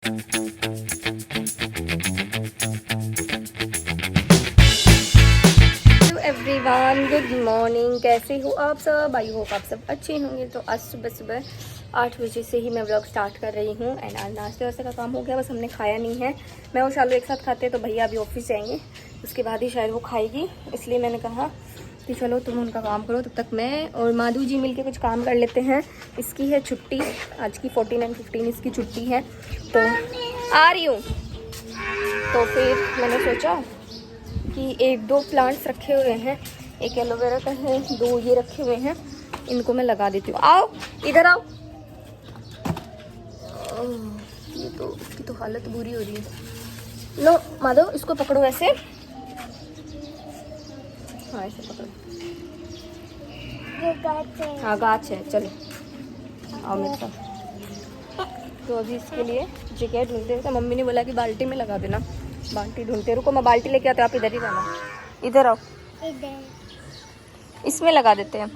Everyone, good morning. कैसे हो आप सब? आई होप आप सब अच्छे होंगे। तो आज सुबह सुबह 8 बजे से ही मैं व्लॉग स्टार्ट कर रही हूँ। एंड आज नाश्ते वास्ते का काम हो गया, बस हमने खाया नहीं है। मैं और शालू एक साथ खाते हैं, तो भैया अभी ऑफिस जाएंगे, उसके बाद ही शायद वो खाएगी। इसलिए मैंने कहा कि चलो तुम उनका काम करो, तब तक मैं और माधु जी मिलके कुछ काम कर लेते हैं। इसकी है छुट्टी, आज की 14 और 15 इसकी छुट्टी है, तो आ रही हूँ। तो फिर मैंने सोचा कि 1-2 प्लांट्स रखे हुए हैं, एक एलोवेरा का है, 2 ये रखे हुए हैं, इनको मैं लगा देती हूँ। आओ इधर आओ। ये तो इसकी तो हालत बुरी हो रही है। लो माधव, इसको पकड़ो ऐसे। हाँ ऐसे पकड़ो। ये गाछ है। हाँ गाछ है, चलो आओ मेरे साथ। तो अभी इसके लिए जगह ढूंढते हैं। तो मम्मी ने बोला कि बाल्टी में लगा देना। बाल्टी ढूंढते, रुको मैं बाल्टी लेके आती हूँ, आप इधर ही रहना। इधर आओ, इधर इसमें लगा देते हैं।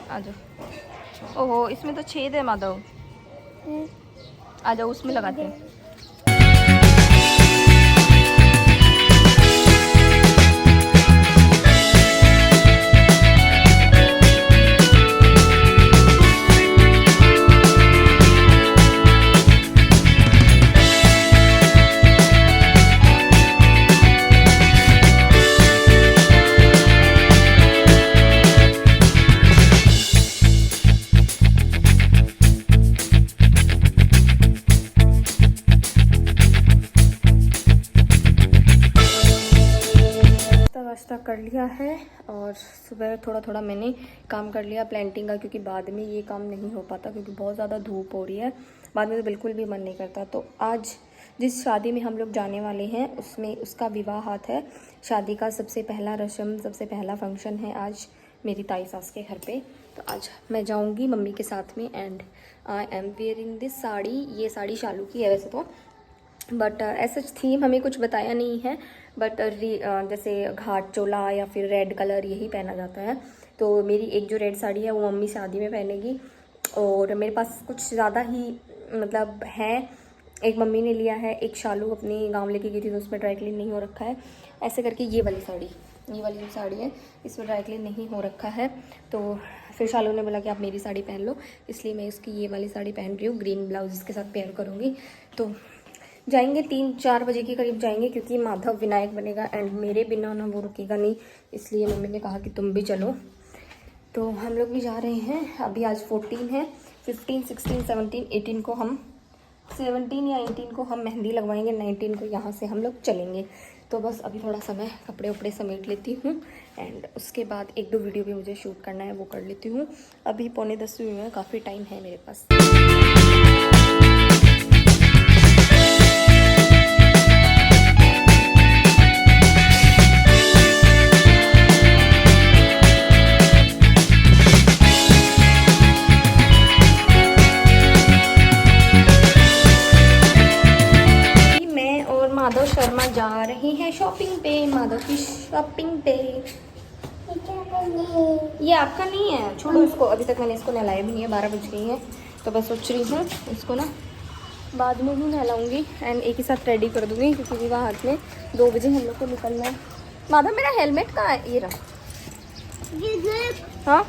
आ जाओ। ओहो, इसमें तो छेद है माधव। आ जाओ, उसमें लगाते हैं। नाश्ता कर लिया है और सुबह थोड़ा थोड़ा मैंने काम कर लिया प्लांटिंग का, क्योंकि बाद में ये काम नहीं हो पाता, क्योंकि बहुत ज़्यादा धूप हो रही है। बाद में तो बिल्कुल भी मन नहीं करता। तो आज जिस शादी में हम लोग जाने वाले हैं, उसमें उसका विवाहात है। शादी का सबसे पहला रस्म, सबसे पहला फंक्शन है आज मेरी ताई सास के घर पे। तो आज मैं जाऊँगी मम्मी के साथ में। And I am wearing this sari. ये साड़ी शालू की है वैसे तो, बट ऐसा थीम हमें कुछ बताया नहीं है। बट जैसे घाट चोला या फिर रेड कलर यही पहना जाता है। तो मेरी एक जो रेड साड़ी है वो मम्मी शादी में पहनेगी। और मेरे पास कुछ ज़्यादा ही मतलब है, एक मम्मी ने लिया है, एक शालू अपने गांव लेके गई थी, तो उसमें ड्राई क्लीन नहीं हो रखा है। ऐसे करके ये वाली जो साड़ी है इसमें ड्राई क्लीन नहीं हो रखा है। तो फिर शालू ने बोला कि आप मेरी साड़ी पहन लो, इसलिए मैं इसकी ये वाली साड़ी पहन रही हूँ। ग्रीन ब्लाउज इसके साथ पेयर करूँगी। तो जाएंगे 3-4 बजे के करीब जाएंगे, क्योंकि माधव विनायक बनेगा एंड मेरे बिना ना वो रुकेगा नहीं। इसलिए मम्मी ने कहा कि तुम भी चलो। तो हम लोग भी जा रहे हैं। अभी आज 14 है, 15, 16, 17, 18 को हम 17 या 18 को हम मेहंदी लगवाएंगे, 19 को यहाँ से हम लोग चलेंगे। तो बस अभी थोड़ा समय कपड़े उपड़े समेट लेती हूँ एंड उसके बाद 1-2 वीडियो भी मुझे शूट करना है, वो कर लेती हूँ। अभी 9:45 हुए हैं, काफ़ी टाइम है मेरे पास। माधव शर्मा जा रही है शॉपिंग पे, माधव की शॉपिंग पे। ये आपका नहीं है, छोड़ो इसको। अभी तक मैंने इसको नहलाया भी नहीं है, 12 बज गई है। तो बस सोच रही हूँ इसको ना बाद में ही नहलाऊंगी एंड एक ही साथ रेडी कर दूंगी, क्योंकि विवाह हाथ में 2 बजे हम लोग को निकलना है। माधव मेरा हेलमेट कहाँ है? ये रहा। हाँ,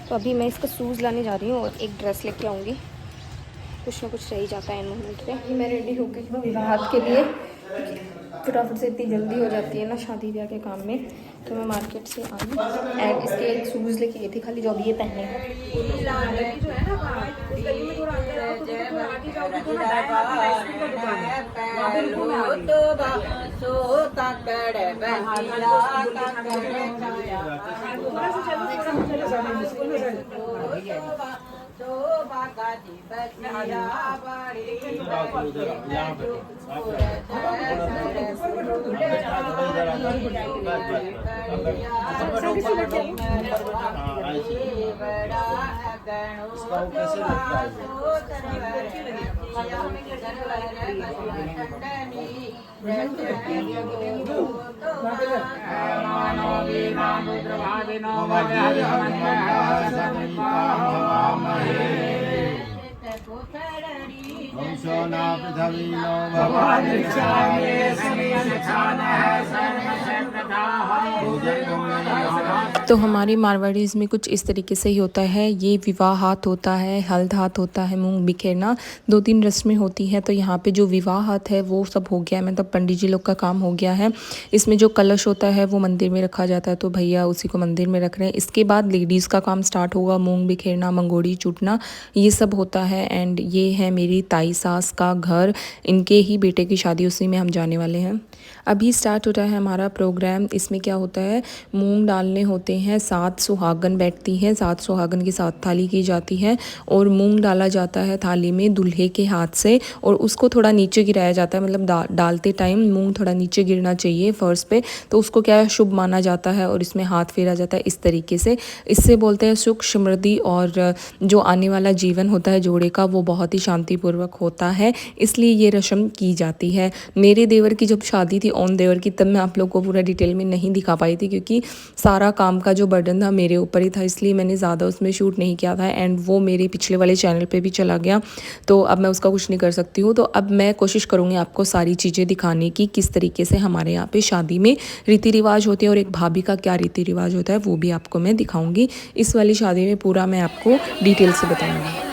तो अभी मैं इसका शूज़ लाने जा रही हूँ और एक ड्रेस लेके आऊँगी। कुछ ना कुछ रह ही जाता है मोमेंट पे। मैं रेडी हो गई हूँ विवाह के लिए, फटाफट से इतनी जल्दी हो जाती है ना शादी ब्याह के काम में। तो मैं मार्केट से आई एंड इसके एक शूज़ लेके गई थी खाली, जो अभी ये पहने हैं। सोना पृथ्वी नो भगवान तो हमारे मारवाड़ीज़ में कुछ इस तरीके से ही होता है। ये विवाह हाथ होता है, हल्द हाथ होता है, मूंग बिखेरना, 2-3 रस्में होती हैं। तो यहाँ पे जो विवाह हाथ है वो सब हो गया है, मतलब पंडित जी लोग का काम हो गया है। इसमें जो कलश होता है वो मंदिर में रखा जाता है, तो भैया उसी को मंदिर में रख रहे हैं। इसके बाद लेडीज़ का काम स्टार्ट होगा, मूंग बिखेरना, मंगोड़ी चूटना, ये सब होता है। एंड ये है मेरी ताई सास का घर, इनके ही बेटे की शादी, उसी में हम जाने वाले हैं। अभी स्टार्ट हो रहा है हमारा प्रोग्राम। इसमें क्या होता है, मूंग डालने होते हैं, 7 सुहागन बैठती हैं, 7 सुहागन के साथ थाली की जाती है और मूंग डाला जाता है थाली में दूल्हे के हाथ से, और उसको थोड़ा नीचे गिराया जाता है, मतलब डालते टाइम मूंग थोड़ा नीचे गिरना चाहिए फर्श पे, तो उसको क्या है शुभ माना जाता है और इसमें हाथ फेरा जाता है इस तरीके से। इससे बोलते हैं सुख समृद्धि, और जो आने वाला जीवन होता है जोड़े का वो बहुत ही शांतिपूर्वक होता है, इसलिए ये रस्म की जाती है। मेरे देवर की जब शादी थी ओन देवर की, तब मैं आप लोगों को पूरा डिटेल में नहीं दिखा पाई थी, क्योंकि सारा काम का जो बर्डन था मेरे ऊपर ही था, इसलिए मैंने ज़्यादा उसमें शूट नहीं किया था। एंड वो मेरे पिछले वाले चैनल पे भी चला गया, तो अब मैं उसका कुछ नहीं कर सकती हूँ। तो अब मैं कोशिश करूँगी आपको सारी चीज़ें दिखाने की, किस तरीके से हमारे यहाँ पे शादी में रीति रिवाज होते हैं और एक भाभी का क्या रीति रिवाज होता है वो भी आपको मैं दिखाऊँगी। इस वाली शादी में पूरा मैं आपको डिटेल से बताऊँगी।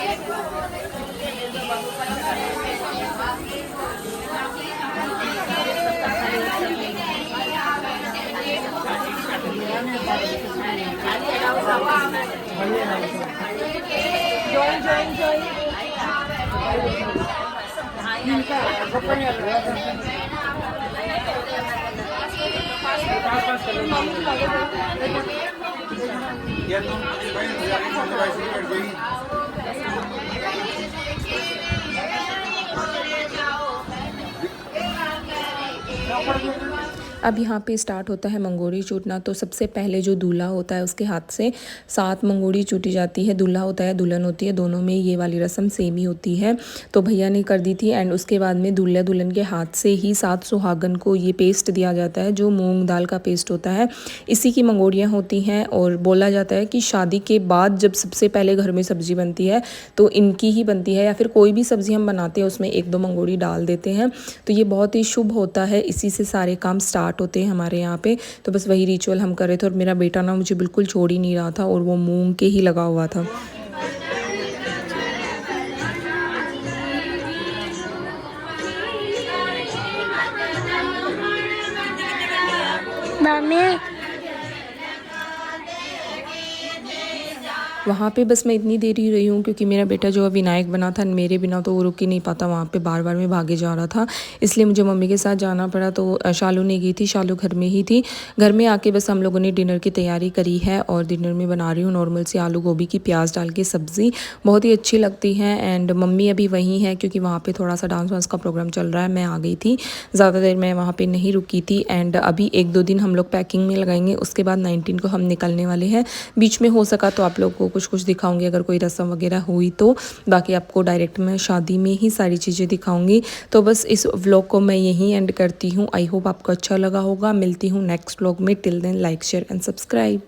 अब यहाँ पे स्टार्ट होता है मंगोड़ी चूटना। तो सबसे पहले जो दूल्हा होता है उसके हाथ से 7 मंगोड़ी चूटी जाती है। दूल्हा होता है, दुल्हन होती है, दोनों में ये वाली रस्म सेम ही होती है, तो भैया ने कर दी थी। एंड उसके बाद में दूल्हा दुल्हन के हाथ से ही 7 सुहागन को ये पेस्ट दिया जाता है, जो मूंग दाल का पेस्ट होता है, इसी की मंगोड़ियाँ होती हैं। और बोला जाता है कि शादी के बाद जब सबसे पहले घर में सब्ज़ी बनती है तो इनकी ही बनती है, या फिर कोई भी सब्ज़ी हम बनाते हैं उसमें 1-2 मंगोड़ी डाल देते हैं, तो ये बहुत ही शुभ होता है। इसी से सारे काम स्टार्ट होते हैं हमारे यहाँ पे। तो बस वही रिचुअल हम कर रहे थे, और मेरा बेटा ना मुझे बिल्कुल छोड़ ही नहीं रहा था, और वो मूंग के ही लगा हुआ था। मामी वहाँ पे बस मैं इतनी देर ही रही हूँ, क्योंकि मेरा बेटा जो विनायक बना था, मेरे बिना तो वो रुक ही नहीं पाता, वहाँ पे बार बार में भागे जा रहा था, इसलिए मुझे मम्मी के साथ जाना पड़ा। तो शालू नहीं गई थी, शालू घर में ही थी। घर में आके बस हम लोगों ने डिनर की तैयारी करी है, और डिनर में बना रही हूँ नॉर्मल सी आलू गोभी की प्याज डाल के सब्ज़ी, बहुत ही अच्छी लगती है। एंड मम्मी अभी वहीं है, क्योंकि वहाँ पर थोड़ा सा डांस वांस का प्रोग्राम चल रहा है। मैं आ गई थी, ज़्यादा देर मैं वहाँ पर नहीं रुकी थी। एंड अभी 1-2 दिन हम लोग पैकिंग में लगाएंगे, उसके बाद 19 को हम निकलने वाले हैं। बीच में हो सका तो आप लोग को कुछ दिखाऊंगी अगर कोई रस्म वगैरह हुई तो, बाकी आपको डायरेक्ट मैं शादी में ही सारी चीज़ें दिखाऊंगी। तो बस इस व्लॉग को मैं यहीं एंड करती हूँ। आई होप आपको अच्छा लगा होगा। मिलती हूँ नेक्स्ट व्लॉग में। Till then like share and subscribe.